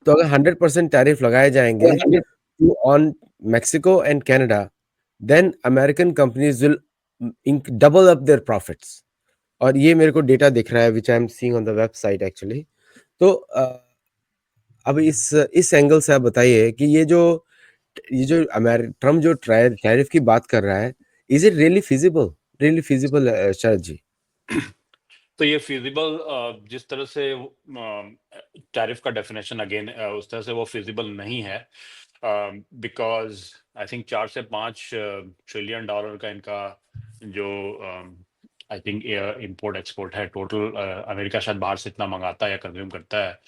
तो अगर 100% टैरिफ लगाए जाएंगे on Mexico and Canada, then American companies will double up their profits. और ये मेरे को डेटा दिख रहा है which I am seeing on the website actually. तो अब इस एंगल से आप बताइए कि ये जो ट्रम्प जो टैरिफ की बात कर रहा है, इज इट रियली फिजिबल शरद जी? तो ये फिजिबल जिस तरह से टैरिफ का डेफिनेशन अगेन उस तरह से वो फिजिबल नहीं है, बिकॉज आई थिंक 4 से 5 ट्रिलियन डॉलर का इनका जो आई थिंक इंपोर्ट एक्सपोर्ट है टोटल, अमेरिका शायद बाहर से इतना मंगाता है या कंज्यूम करता है,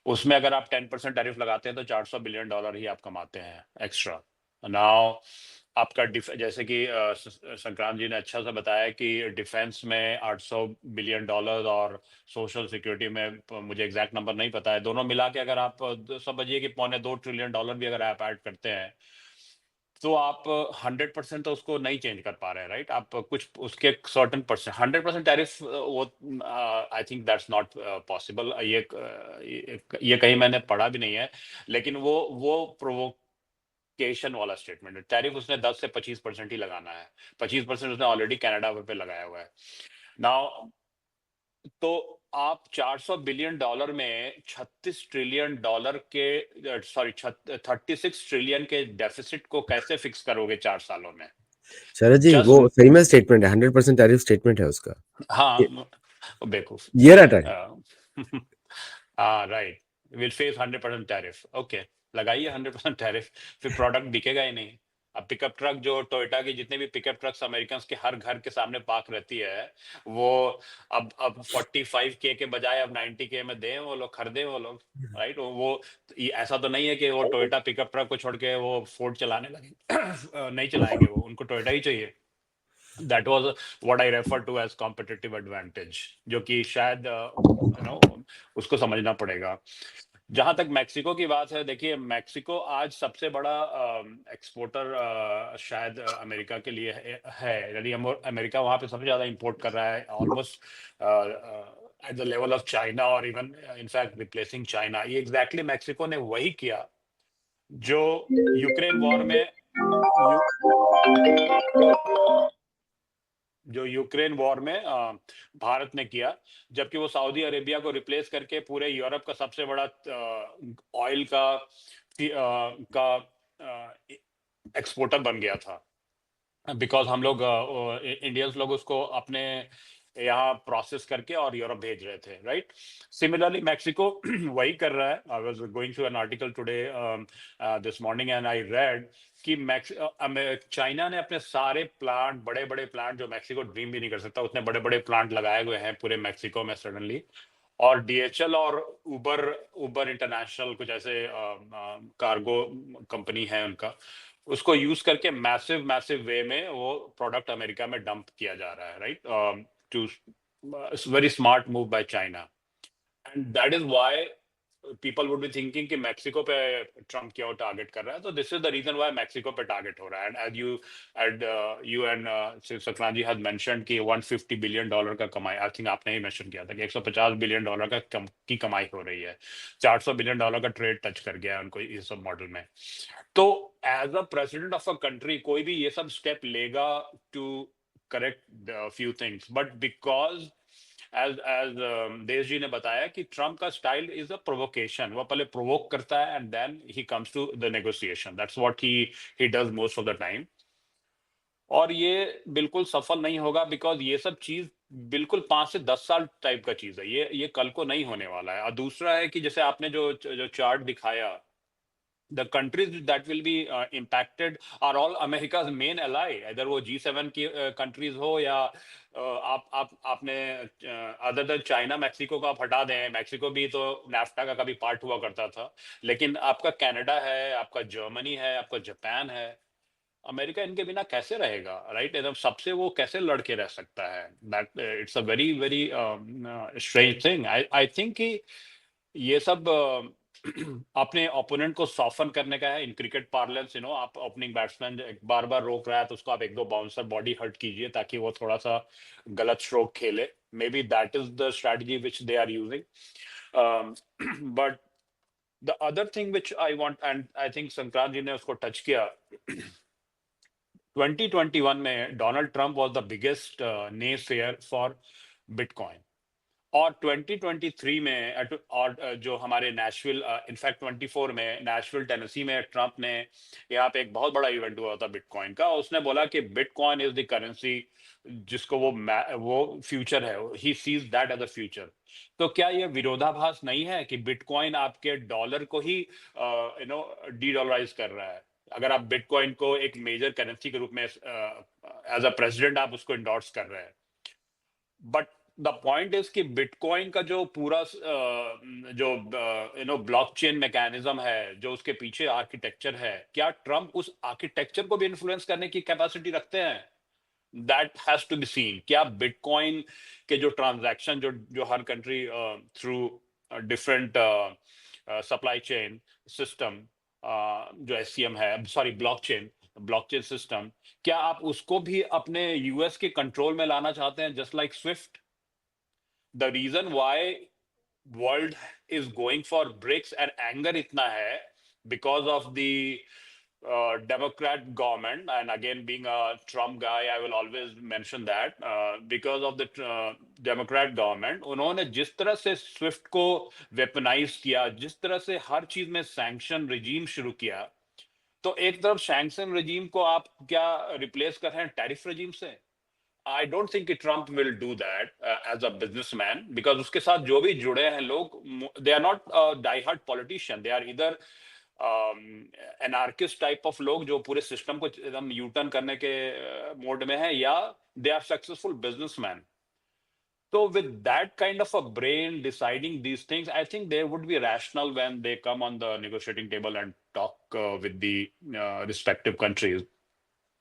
उसमें अगर आप 10% टैरिफ लगाते हैं तो $400 बिलियन ही आप कमाते हैं एक्स्ट्रा। नाउ आपका जैसे कि संक्रांत जी ने अच्छा सा बताया कि डिफेंस में $800 बिलियन और सोशल सिक्योरिटी में मुझे एग्जैक्ट नंबर नहीं पता है, दोनों मिला के अगर आप समझिए कि $2.25 ट्रिलियन भी अगर आप ऐड करते हैं तो आप 100% तो उसको नहीं चेंज कर पा रहे हैं, राइट? आप कुछ उसके सर्टेन परसेंट 100% टैरिफ, वो I think that's not possible. ये कहीं मैंने पढ़ा भी नहीं है, लेकिन वो प्रोवोकेशन वाला स्टेटमेंट है। टैरिफ उसने 10 से 25% ही लगाना है, 25% उसने ऑलरेडी कनाडा पे लगाया हुआ है। नाउ तो आप $400 बिलियन में $36 ट्रिलियन के सॉरी 36 ट्रिलियन के डेफिसिट को कैसे फिक्स करोगे 4 सालों में? शरद जी, वो जस्ट सही में स्टेटमेंट है, 100% टैरिफ स्टेटमेंट है उसका। हाँ, बेवकूफ ईयर ठीक एट है। टाइम। हाँ right, will face 100% tariff. Okay, लगाइए 100% टैरिफ, फिर प्रोडक्ट बिकेगा ही नहीं। अब पिकअप ट्रक जो टोयोटा की जितने भी पिकअप ट्रक्स अमेरिकन के हर घर के सामने पार्क रहती है, वो अब 45K के बजाय अब 90K में दें वो लोग, खरीदें वो लोग, राइट? वो ऐसा तो नहीं है कि वो टोयोटा पिकअप ट्रक को छोड़ के वो फोर्ड चलाने लगे नहीं चलाएंगे, वो उनको टोयोटा ही चाहिए। That was what I refer to as competitive advantage, जो कि शायद उसको समझना पड़ेगा। जहां तक मैक्सिको की बात है, देखिए मैक्सिको आज सबसे बड़ा एक्सपोर्टर शायद अमेरिका के लिए है। यदि अमेरिका वहां पे सबसे ज्यादा इंपोर्ट कर रहा है, almost at the level of China और इवन इनफैक्ट रिप्लेसिंग चाइना। ये एग्जैक्टली मैक्सिको ने वही किया जो यूक्रेन वॉर में यू, जो यूक्रेन वॉर में भारत ने किया, जबकि वो सऊदी अरेबिया को रिप्लेस करके पूरे यूरोप का सबसे बड़ा ऑयल का एक्सपोर्टर बन गया था, बिकॉज हम लोग इंडियंस लोग उसको अपने यहाँ प्रोसेस करके और यूरोप भेज रहे थे, राइट? सिमिलरली मैक्सिको वही कर रहा है। I was going through an article today this morning and I read कि चाइना ने अपने सारे प्लांट, बड़े बड़े प्लांट जो मैक्सिको ड्रीम भी नहीं कर सकता, उतने बड़े बड़े प्लांट लगाए हुए हैं पूरे मैक्सिको में सडनली। और डीएचएल और उबर उबर इंटरनेशनल कुछ ऐसे कार्गो कंपनी है उनका, उसको यूज करके मैसिव मैसिव वे में वो प्रोडक्ट अमेरिका में डंप किया जा रहा है, right? To very smart move by China, and that is why people would be thinking कि मैक्सिको पे ट्रम्प क्यों टारगेट कर रहा है। तो this is the reason why Mexico पे टारगेट हो रहा है। And as you and Sankrant ji had mentioned कि $150 बिलियन का कमाई, आई थिंक आपने ही मेंशन किया था कि $150 बिलियन की कमाई हो रही है। $400 बिलियन का ट्रेड टच कर गया है उनको इस सब मॉडल में। तो as a president of a country कोई भी ये सब स्टेप लेगा to correct few things, but because as Desh ji ने बताया कि ट्रम्प का स्टाइल इज अ प्रोवोकेशन, वो पहले प्रोवोक करता है and then he comes to the negotiation. That's what he does most of the time. और ये बिल्कुल सफल नहीं होगा, बिकॉज ये सब चीज बिल्कुल 5 से 10 साल टाइप का चीज है, ये कल को नहीं होने वाला है। और दूसरा है कि जैसे आपने जो चार्ट दिखाया, the countries that will be impacted are all America's main ally, either वो G7 की countries हो या आपने अदर देन चाइना मैक्सिको को आप हटा दें, मैक्सिको भी तो नाफ्टा का कभी पार्ट हुआ करता था, लेकिन आपका कनाडा है, आपका जर्मनी है, आपका जापान है, अमेरिका इनके बिना कैसे रहेगा, राइट? एकदम सबसे वो कैसे लड़के रह सकता है? That it's a very very strange thing. I think कि ये सब अपने ओपोनेंट को सॉफन करने का है। इन क्रिकेट पार्लेंस, आप ओपनिंग बैट्समैन बार बार रोक रहा है तो उसको आप एक दो बाउंसर बॉडी हर्ट कीजिए ताकि वो थोड़ा सा गलत स्ट्रोक खेले। Maybe that is the strategy which they are using, but The other thing which I want, and I think Sankrant ji ने उसको टच किया, 2021 में Donald Trump was the biggest naysayer for bitcoin, और 2023 में और जो हमारे नेशविल, इनफैक्ट 24 में नेशविल टेनेसी में ट्रंप ने यहाँ पे एक बहुत बड़ा इवेंट हुआ था बिटकॉइन का, उसने बोला कि बिटकॉइन इज द करेंसी जिसको वो फ्यूचर है, he sees that as a future. तो क्या ये विरोधाभास नहीं है कि बिटकॉइन आपके डॉलर को ही डी डॉलराइज कर रहा है? अगर आप बिटकॉइन को एक मेजर करेंसी के रूप में एज अ प्रेसिडेंट आप उसको इंडोर्स कर रहे हैं, बट द पॉइंट इज कि बिटकॉइन का जो पूरा जो ब्लॉकचेन मैकेनिज्म है, जो उसके पीछे आर्किटेक्चर है, क्या ट्रम्प उस आर्किटेक्चर को भी इन्फ्लुएंस करने की कैपेसिटी रखते हैं? That has to be seen. क्या बिटकॉइन के जो ट्रांजैक्शन जो जो हर country through different supply chain system, जो एससीएम है, सॉरी ब्लॉकचेन सिस्टम, क्या आप उसको भी अपने यूएस के कंट्रोल में लाना चाहते हैं, just like SWIFT? The reason why world is going for BRICS and anger इतना है because of the Democrat government, and again being a Trump guy, I will always mention that because of the Democrat government, उन्होंने जिस तरह से Swift को weaponise किया, जिस तरह से हर चीज में सैंक्शन रिजीम शुरू किया, तो एक तरफ सैंक्शन रिजीम को आप क्या रिप्लेस कर रहे हैं टैरिफ रिजीम से? I don't think Trump will do that as a businessman, because उसके साथ जो भी जुड़े हैं लोग, they are not die-hard politician, they are either anarchist type of लोग जो पूरे सिस्टम को एकदम यू टर्न करने के मोड में है, या they are successful businessman. So with that kind of a brain deciding these things, I think they would be rational when they come on the negotiating table and talk with the respective countries.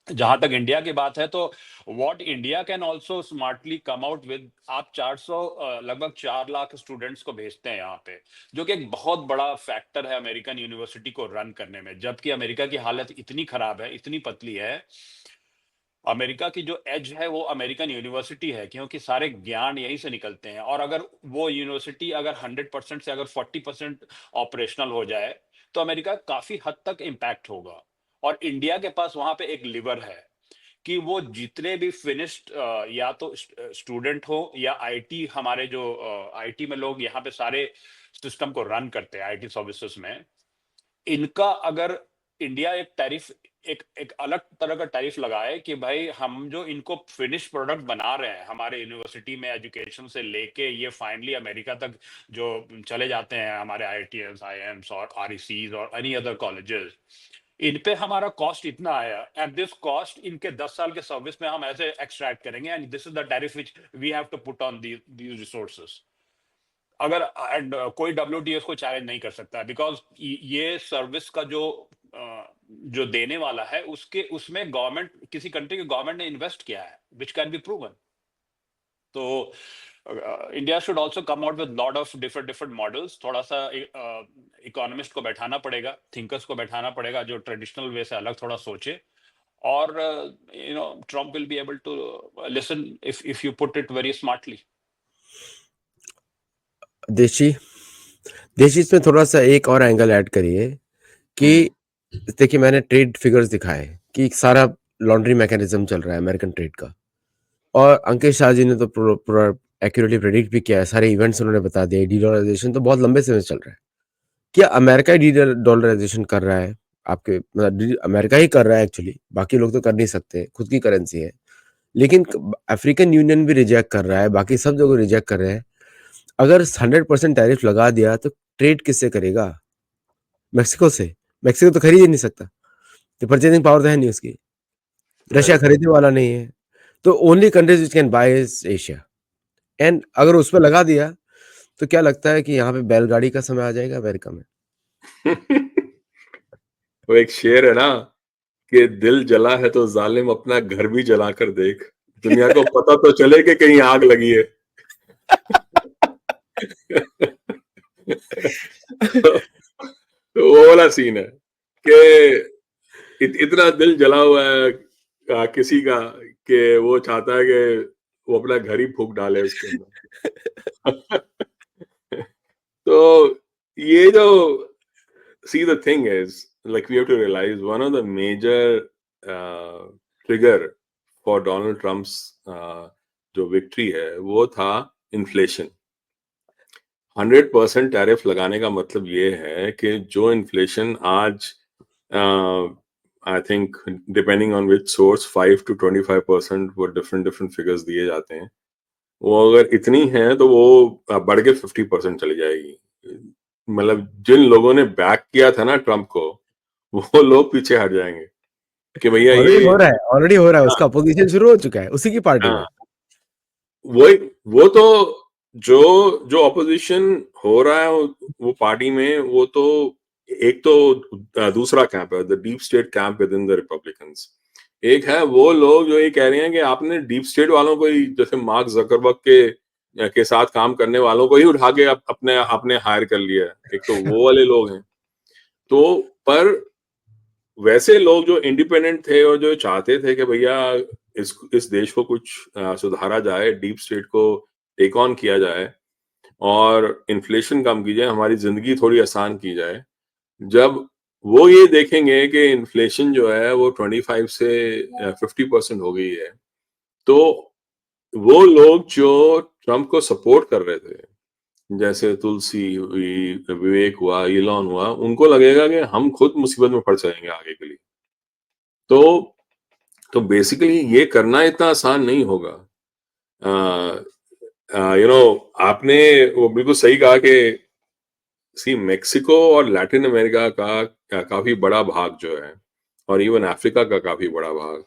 जहां तक India की बात है, तो what India can also smartly come out with, आप 400 लगभग 4 lakh students को भेजते हैं यहाँ पे, जो कि एक बहुत बड़ा फैक्टर है अमेरिकन यूनिवर्सिटी को रन करने में, जबकि अमेरिका की हालत इतनी खराब है, इतनी पतली है। अमेरिका की जो एज है वो अमेरिकन यूनिवर्सिटी है, क्योंकि सारे ज्ञान यहीं से निकलते हैं, और अगर वो यूनिवर्सिटी अगर 100% से अगर 40% ऑपरेशनल हो जाए, तो अमेरिका काफी हद तक इम्पैक्ट होगा। और इंडिया के पास वहां पे एक लिवर है कि वो जितने भी फिनिश्ड या तो स्टूडेंट हो या आईटी, हमारे जो आईटी में लोग यहाँ पे सारे सिस्टम को रन करते हैं आईटी सर्विसेज में, इनका अगर इंडिया एक टैरिफ, एक अलग तरह का टैरिफ लगाए कि भाई हम जो इनको फिनिश प्रोडक्ट बना रहे हैं हमारे यूनिवर्सिटी में एजुकेशन से लेके ये फाइनली अमेरिका तक जो चले जाते हैं, हमारे आईआईटीएस, आईएम्स और आरईसीज और एनी अदर कॉलेजेस, इन पे हमारा कॉस्ट इतना आया, एंड दिस कॉस्ट इनके 10 साल के सर्विस में हम ऐसे एक्सट्रैक्ट करेंगे, and this is the tariff which we have to put on these resources. अगर कोई डब्ल्यूटीएस को चैलेंज नहीं कर सकता, बिकॉज ये सर्विस का जो देने वाला है उसमें गवर्नमेंट, किसी कंट्री के गवर्नमेंट ने इन्वेस्ट किया है, विच कैन बी प्रूवन। तो India should also come out with lot of different models. थोड़ा सा इकोनॉमिस्ट को बैठाना पड़ेगा, थिंकर्स को बैठाना पड़ेगा, जो ट्रेडिशनल वे से अलग थोड़ा सोचे, और Trump will be able to listen if you put it very smartly. देशी इसमें थोड़ा सा एक और एंगल ऐड करिए कि देखिए, मैंने ट्रेड फिगर्स दिखाए कि सारा लॉन्ड्री मैकेनिज्म चल रहा है अमेरिकन ट्रेड का, और अंकित शाह जी ने तो पूरा एक्यूरेटली प्रेडिक्ट भी किया है, सारे इवेंट्स उन्होंने बता दिए। डीडॉलराइजेशन तो बहुत लंबे समय से चल रहा है। क्या अमेरिका डी डॉलराइजेशन कर रहा है? आपके मतलब अमेरिका ही कर रहा है एक्चुअली, बाकी लोग तो कर नहीं सकते, खुद की करेंसी है। लेकिन अफ्रीकन यूनियन भी रिजेक्ट कर रहा है, बाकी सब जगह रिजेक्ट कर रहे हैं। अगर 100% टैरिफ लगा दिया तो ट्रेड किससे करेगा? मेक्सिको से। मेक्सिको तो खरीद ही नहीं सकता, तो परचेजिंग पावर तो है नहीं उसकी। रशिया खरीदने वाला नहीं है, तो only countries which can buy is Asia. And अगर उस पर लगा दिया तो क्या लगता है कि यहाँ पे बैलगाड़ी का समय आ जाएगा अमेरिका में? वो एक शेर है ना कि दिल जला है तो जालिम अपना घर भी जला कर देख, दुनिया को पता तो चले कि कहीं आग लगी है। तो वो वाला सीन है कि इतना दिल जला हुआ है किसी का कि वो चाहता है कि वो अपना घर ही फूंक डाले उसके अंदर। तो ये जो see, the thing is, like, we have to realize one of the major trigger for Donald Trump's जो victory है वो था inflation. 100% टैरिफ लगाने का मतलब ये है कि जो इन्फ्लेशन आज I think depending on which source 5 to 25% वो डिफरेंट फिगर्स दिए जाते हैं, वो अगर इतनी है तो वो बढ़ के 50% चली जाएगी. मतलब जिन लोगों ने बैक किया था ना ट्रम्प को, वो लोग पीछे हट जाएंगे कि भैया ऑलरेडी ये हो रहा है, ऑलरेडी हो रहा है, उसका अपोजिशन शुरू हो चुका है उसी की पार्टी में. वो तो जो ऑपोजिशन हो रहा है वो पार्टी में, वो तो एक तो दूसरा कैंप है, the deep state camp with in the Republicans. एक है वो लोग जो ये कह रहे हैं कि आपने डीप स्टेट वालों को ही, जैसे मार्क जकरबर्ग के साथ काम करने वालों को ही उठा के अपने हायर कर लिया है. एक तो वो वाले लोग हैं. तो पर वैसे लोग जो इंडिपेंडेंट थे और जो चाहते थे कि भैया इस देश को कुछ सुधारा जाए, डीप स्टेट को टेक ऑन किया जाए और इन्फ्लेशन कम की जाए, हमारी जिंदगी थोड़ी आसान की जाए, जब वो ये देखेंगे कि इन्फ्लेशन जो है वो 25 से 50% हो गई है, तो वो लोग जो ट्रम्प को सपोर्ट कर रहे थे, जैसे तुलसी हुई, विवेक हुआ, इलॉन हुआ, उनको लगेगा कि हम खुद मुसीबत में पड़ जाएंगे आगे के लिए. तो बेसिकली ये करना इतना आसान नहीं होगा. आपने वो बिल्कुल सही कहा कि सी मेक्सिको और लैटिन अमेरिका का काफी बड़ा भाग जो है, और इवन अफ्रीका का काफी बड़ा भाग,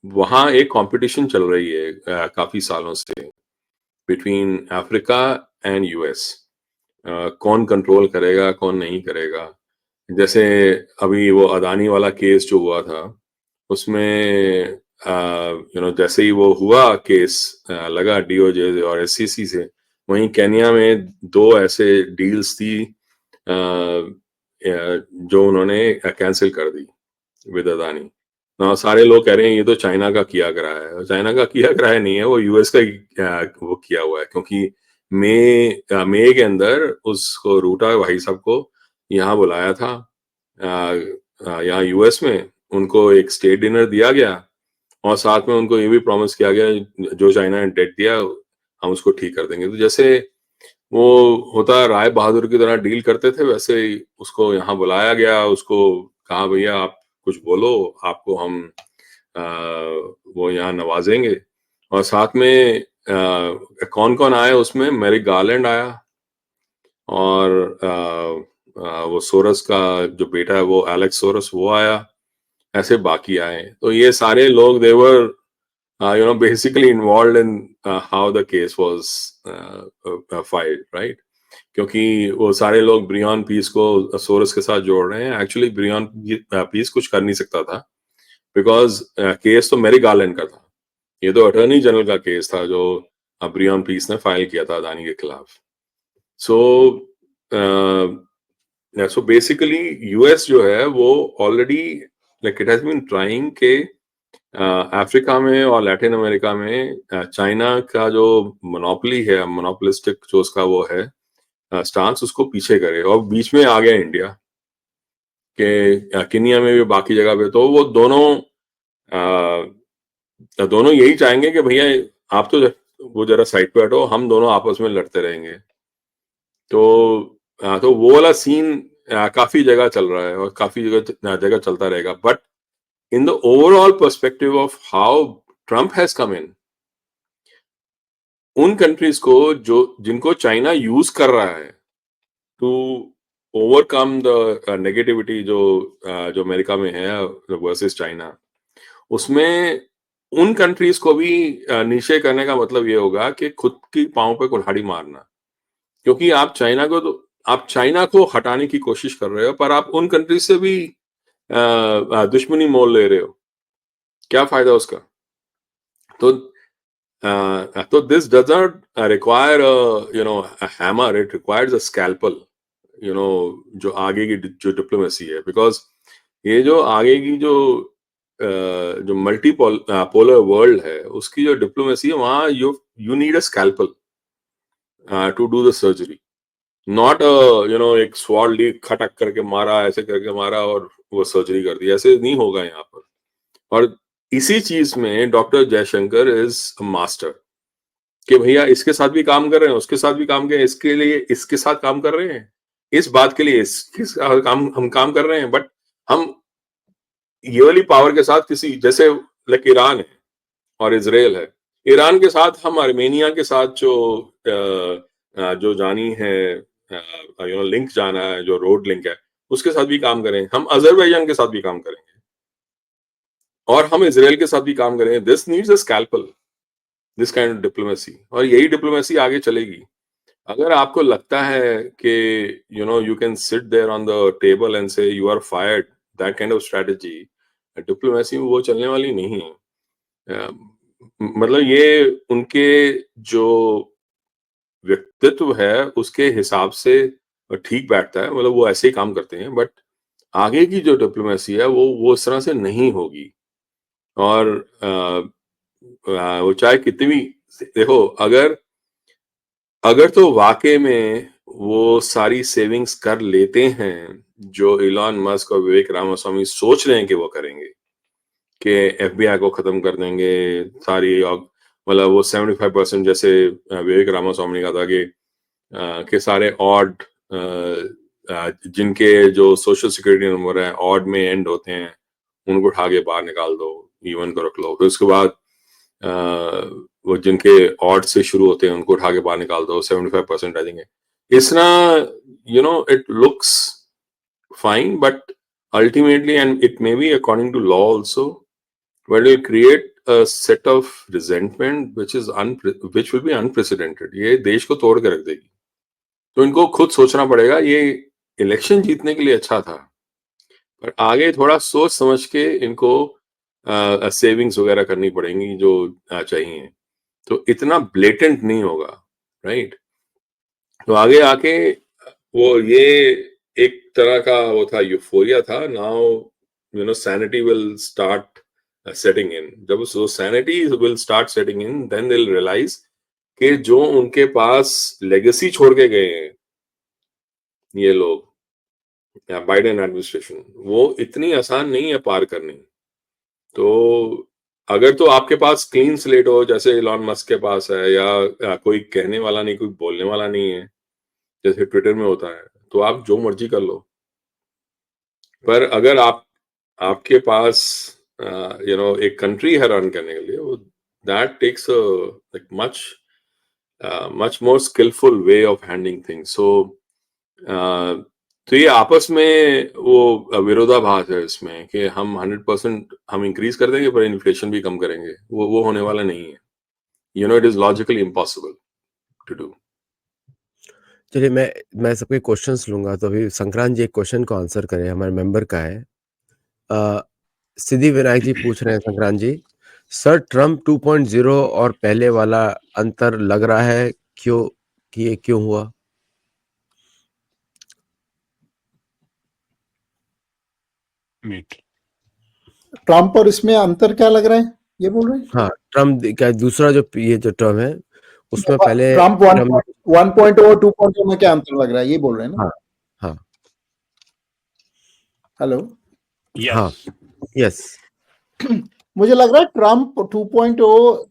वहाँ एक कंपटीशन चल रही है काफी सालों से बिटवीन अफ्रीका एंड यूएस. कौन कंट्रोल करेगा, कौन नहीं करेगा. जैसे अभी वो अदानी वाला केस जो हुआ था, उसमें जैसे ही वो हुआ केस लगा डीओजे और एससीसी से, वहीं केन्या में 2 ऐसे डील्स थी जो उन्होंने कैंसिल कर दी विद अदानी. सारे लोग कह रहे हैं ये तो चाइना का किया कराया है. चाइना का किया कराया नहीं है, वो यूएस का वो किया हुआ है, क्योंकि मई के अंदर उसको रूटा भाई साहब को यहाँ बुलाया था, यहाँ यूएस में उनको एक स्टेट डिनर दिया गया और साथ में उनको ये भी प्रॉमिस किया गया जो चाइना ने डेट दिया हम उसको ठीक कर देंगे. तो जैसे वो होता राय बहादुर की तरह डील करते थे, वैसे ही उसको यहाँ बुलाया गया, उसको कहा भैया आप कुछ बोलो, आपको हम वो यहाँ नवाजेंगे. और साथ में कौन कौन आए उसमें, मेरिक गारलैंड आया और वो सोरस का जो बेटा है वो एलेक्स सोरस वो आया, ऐसे बाकी आए. तो ये सारे लोग दे वर basically involved in how the case was filed, right? क्योंकि वो सारे लोग ब्रियन पीस को सोरस के साथ जोड़ रहे हैं. एक्चुअली ब्रियन पीस कुछ कर नहीं सकता था, बिकॉज केस तो मेरिक गारलैंड का था. ये तो अटॉर्नी जनरल का केस था जो ब्रियन पीस ने फाइल किया था अदानी के खिलाफ. सो बेसिकली यूएस जो है वो already like it has been trying के अफ्रीका में और लैटिन अमेरिका में चाइना का जो मोनोपोली है, मोनोपोलिस्टिक जो उसका वो है स्टांस, उसको पीछे करे. और बीच में आ गया इंडिया के केन्या में भी, बाकी जगह पे. तो वो दोनों यही चाहेंगे कि भैया आप तो वो जरा साइड पे हटो, हम दोनों आपस में लड़ते रहेंगे. तो वो वाला सीन काफी जगह चल रहा है और काफी जगह चलता रहेगा. But in the overall perspective of how Trump has come in, उन कंट्रीज को जिनको चाइना यूज कर रहा है टू ओवरकम द नेगेटिविटी जो अमेरिका में है वर्सेस चाइना, उसमें उन कंट्रीज को भी नीचे करने का मतलब ये होगा कि खुद की पांव पे कुल्हाड़ी मारना. क्योंकि आप चाइना को हटाने की कोशिश कर रहे हो, पर आप उन कंट्रीज से भी दुश्मनी मोल ले रहे हो. क्या फायदा उसका? तो this does not require a hammer, it requires a scalpel, जो आगे की जो डिप्लोमेसी है. बिकॉज ये जो आगे की जो मल्टी पोलर वर्ल्ड है, उसकी जो डिप्लोमेसी है, वहां you need a scalpel to do the surgery. Not एक स्वॉर्ड लीग खटक करके मारा, ऐसे करके मारा और वो सर्जरी कर दी, ऐसे नहीं होगा यहाँ पर। और इसी चीज में डॉक्टर जयशंकर इज मास्टर कि भैया इसके साथ भी काम कर रहे हैं, उसके साथ भी काम कर रहे हैं, इसके लिए इसके साथ काम कर रहे हैं, इस बात के लिए इसके साथ हम काम कर रहे हैं, बट हम ये वाली पावर के साथ किसी जैसे लाइक ईरान है और इजराइल है, ईरान के साथ हम आर्मेनिया के साथ जो जानी है लिंक जाना है, जो रोड लिंक है, उसके साथ भी काम करें, हम अजरबैजान के साथ भी काम करेंगे और हम इजराइल के साथ भी काम करेंगे। This needs a scalpel, this kind of diplomacy, और यही डिप्लोमेसी आगे चलेगी। अगर आपको लगता है कि you can sit there on the table and say you are fired, that kind of strategy diplomacy में वो चलने वाली नहीं है। मतलब ये उनके जो व्यक्तित्व है उसके हिसाब से ठीक बैठता है, मतलब वो ऐसे ही काम करते हैं, बट आगे की जो डिप्लोमेसी है वो इस तरह से नहीं होगी। और वो चाहे कितनी भी, देखो अगर तो वाकई में वो सारी सेविंग्स कर लेते हैं जो इलॉन मस्क और विवेक रामास्वामी सोच रहे हैं कि वो करेंगे, कि एफबीआई को खत्म कर देंगे सारी, मतलब वो 75% जैसे विवेक रामास्वामी ने कहा था कि सारे ऑड जिनके जो सोशल सिक्योरिटी नंबर है ऑड में एंड होते हैं उनको उठा के बाहर निकाल दो, इवन को रख लो। फिर उसके बाद वो जिनके ऑड से शुरू होते हैं उनको उठा के बाहर निकाल दो, 75% आई थिंक है। इस तरह it looks fine, but ultimately, and it may be according to law also, but it will create a set of resentment which will be unprecedented. ये देश को तोड़ के रख देगी। तो इनको खुद सोचना पड़ेगा। ये इलेक्शन जीतने के लिए अच्छा था, पर आगे थोड़ा सोच समझ के इनको सेविंग्स वगैरह करनी पड़ेंगी जो चाहिए, तो इतना ब्लेटेंट नहीं होगा, राइट। तो आगे आके वो ये एक तरह का वो था, यूफोरिया था। Now sanity will start setting in. जब वो sanity will start setting in, then they will realise कि जो उनके पास लेगेसी छोड़ के गए हैं ये लोग, बाइडेन एडमिनिस्ट्रेशन, वो इतनी आसान नहीं है पार करनी। तो अगर तो आपके पास क्लीन स्लेट हो जैसे इलॉन मस्क के पास है, या कोई कहने वाला नहीं, कोई बोलने वाला नहीं है जैसे ट्विटर में होता है, तो आप जो मर्जी कर लो। पर अगर आपके पास एक कंट्री है रन करने के लिए, that takes like much more skilful way of handling things. So तो ये आपस में वो विरोधाभास है इसमें कि हम 100% हम इंक्रीज कर देंगे पर इन्फ्लेशन भी कम करेंगे, वो होने वाला नहीं है। It is logically impossible to do. चलिए मैं सबके क्वेश्चंस लूंगा, तो अभी संक्रांत जी एक क्वेश्चन को आंसर करें, हमारे मेंबर का है। सिद्धि विनायक जी पूछ रहे हैं संक्रांत जी, सर ट्रम्प 2.0 और पहले वाला अंतर लग रहा है क्यों, कि ये क्यों हुआ? मीट ट्रम्प और इसमें अंतर क्या लग रहा है, ये बोल रहे हैं? हाँ, ट्रम्प का दूसरा जो ये जो टर्म है उसमें पहले ट्रम्प 1.0 और 2.0 में क्या अंतर लग रहा है, ये बोल रहे हैं ना? हाँ हाँ हेलो, हाँ, यस। मुझे लग रहा है ट्रम्प 2.0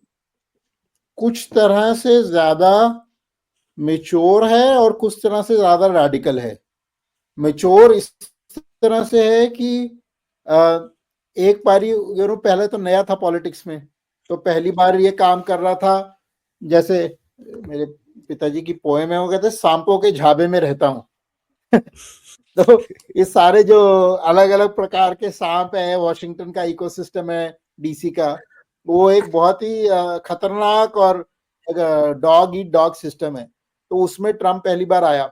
कुछ तरह से ज्यादा मेच्योर है और कुछ तरह से ज्यादा रैडिकल है। मेच्योर इस तरह से है कि एक बारी पहले तो नया था पॉलिटिक्स में, तो पहली बार ये काम कर रहा था। जैसे मेरे पिताजी की पोएम है, वो कहते सांपों के झाबे में रहता हूँ। तो ये सारे जो अलग अलग प्रकार के सांप है, वॉशिंगटन का इकोसिस्टम है, डीसी का, वो एक बहुत ही खतरनाक और डॉग ईट डॉग सिस्टम है। तो उसमें ट्रम्प पहली बार आया,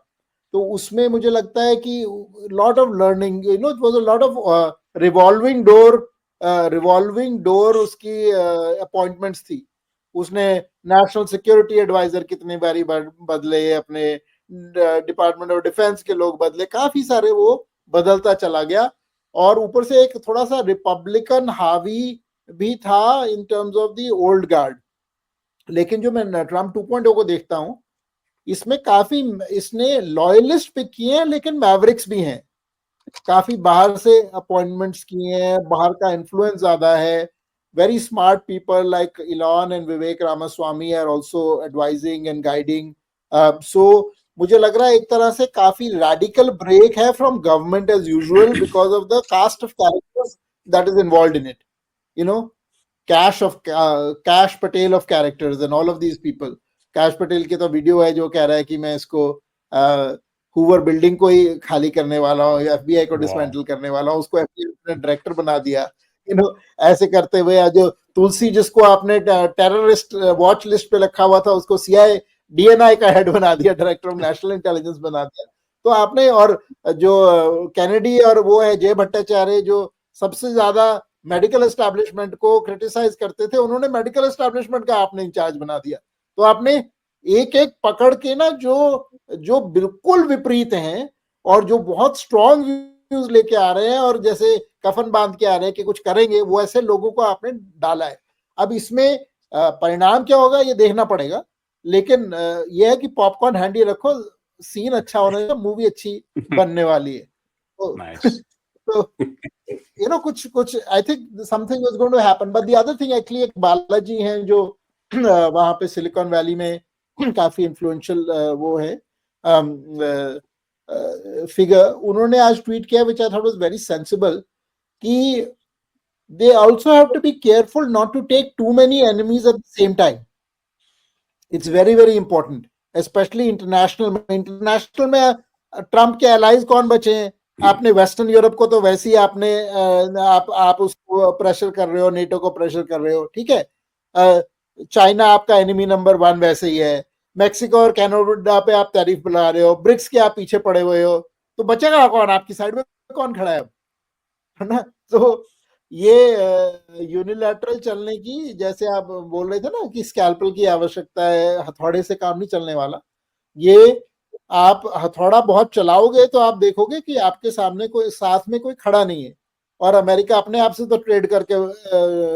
तो उसमें मुझे लगता है कि lot of learning, it was a lot of revolving door उसकी अपॉइंटमेंट्स थी। उसने नेशनल सिक्योरिटी एडवाइजर कितनी बारी बदले, अपने डिपार्टमेंट ऑफ डिफेंस के लोग बदले, काफी सारे वो बदलता चला गया। और ऊपर से एक थोड़ा सा रिपब्लिकन हावी भी था in terms of the old guard. लेकिन जो मैं ट्रम्प 2.0 को देखता हूँ, इसमें काफी इसने लॉयलिस्ट पिक किए हैं, लेकिन मैवरिक्स भी हैं, काफी बाहर से अपॉइंटमेंट्स किए हैं, बाहर का इन्फ्लुएंस ज्यादा है. Very smart people like Elon and Vivek Ramaswamy are also advising and guiding. So मुझे लग रहा है एक तरह से काफी रैडिकल ब्रेक है from government as usual because of the cast of characters that is involved in it. You know, Kash Patel of characters and all of these people. Kash Patel की तो वीडियो है जो कह रहा है कि मैं इसको हूवर बिल्डिंग को ही खाली करने वाला हूँ, एफबीआई को डिसमेंटल करने वाला हूँ, उसको एफबीआई ने डायरेक्टर बना दिया. ऐसे करते हुए जो तुलसी जिसको आपने टेररिस्ट वॉच लिस्ट पे रखा हुआ था उसको सीआई डीएनआई का हेड बना दिया, डायरेक्टर ऑफ नेशनल इंटेलिजेंस बना दिया. तो आपने, और जो कैनेडी और वो है जय भट्टाचार्य जो सबसे ज्यादा मेडिकल एस्टैब्लिशमेंट को क्रिटिसाइज करते थे, उन्होंने मेडिकल एस्टैब्लिशमेंट का आपने इंचार्ज बना दिया. तो आपने एक एक पकड़ के ना जो बिल्कुल विपरीत हैं और जो बहुत स्ट्रॉन्ग व्यूज लेके आ रहे हैं और जैसे कफन बांध के आ रहे हैं कि कुछ करेंगे, वो ऐसे लोगों को आपने डाला है. अब इसमें परिणाम क्या होगा ये देखना पड़ेगा, लेकिन यह है कि पॉपकॉर्न हैंडी रखो, सीन अच्छा होने का, मूवी अच्छी बनने वाली है. तो कुछ I think something is going to happen. But the other thing actually, एक बालाजी हैं जो वहां पे सिलिकॉन वैली में काफी इन्फ्लुएंशियल वो है फिगर, उन्होंने आज ट्वीट किया which I thought was very sensible कि they also have to be careful not to take too many enemies at the same time. It's very very important, especially international में Trump के allies कौन बचे हैं? आपने western Europe को तो वैसे ही आपने आप उसको प्रेशर कर रहे हो, नेटो को प्रेशर कर रहे हो, ठीक है. चाइना आपका एनिमी नंबर 1 वैसे ही है, मैक्सिको और कनाडा पे आप टैरिफ बुला रहे हो, ब्रिक्स के आप पीछे पड़े हुए हो, तो बचेगा कौन? आपकी साइड में कौन खड़ा है ना? तो ये यूनिलैटरल चलने की, जैसे आप बोल रहे थे ना कि स्कैल्पल की आवश्यकता है, हथौड़े से काम नहीं चलने वाला. ये आप हथौड़ा बहुत चलाओगे तो आप देखोगे कि आपके सामने कोई साथ में कोई खड़ा नहीं है, और अमेरिका अपने आप से तो ट्रेड करके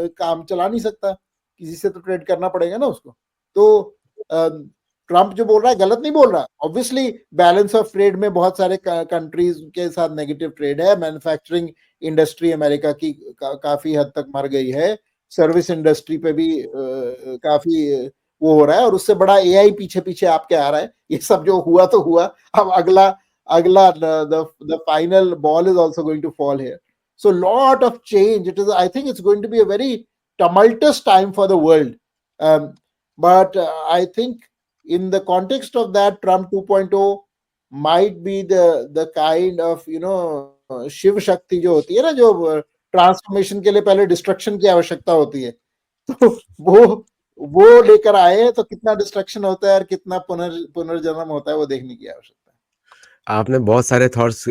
काम चला नहीं सकता, किसी से तो ट्रेड करना पड़ेगा ना उसको. तो ट्रम्प जो बोल रहा है गलत नहीं बोल रहा. ऑब्वियसली बैलेंस ऑफ ट्रेड में बहुत सारे कंट्रीज के साथ नेगेटिव ट्रेड है. मैन्युफैक्चरिंग इंडस्ट्री अमेरिका की काफी हद तक मर गई है, सर्विस इंडस्ट्री पे भी काफी वो हो रहा है, और उससे बड़ा एआई पीछे पीछे आपके आ रहा है. ये सब जो हुआ तो हुआ, अब अगला the final ball is also going to fall here. So lot of change. I think it's going to be a very tumultuous time for the world. But I think in the context of that, Trump 2.0 might be the kind of Shiv Shakti जो होती है ना, जो transformation के लिए पहले destruction की आवश्यकता होती है, तो वो लेकर आए हैं. तो कितना डिस्ट्रक्शन होता है और कितना पुनर्जन्म होता है वो देखने की आवश्यकता है. आपने बहुत सारे थॉट्स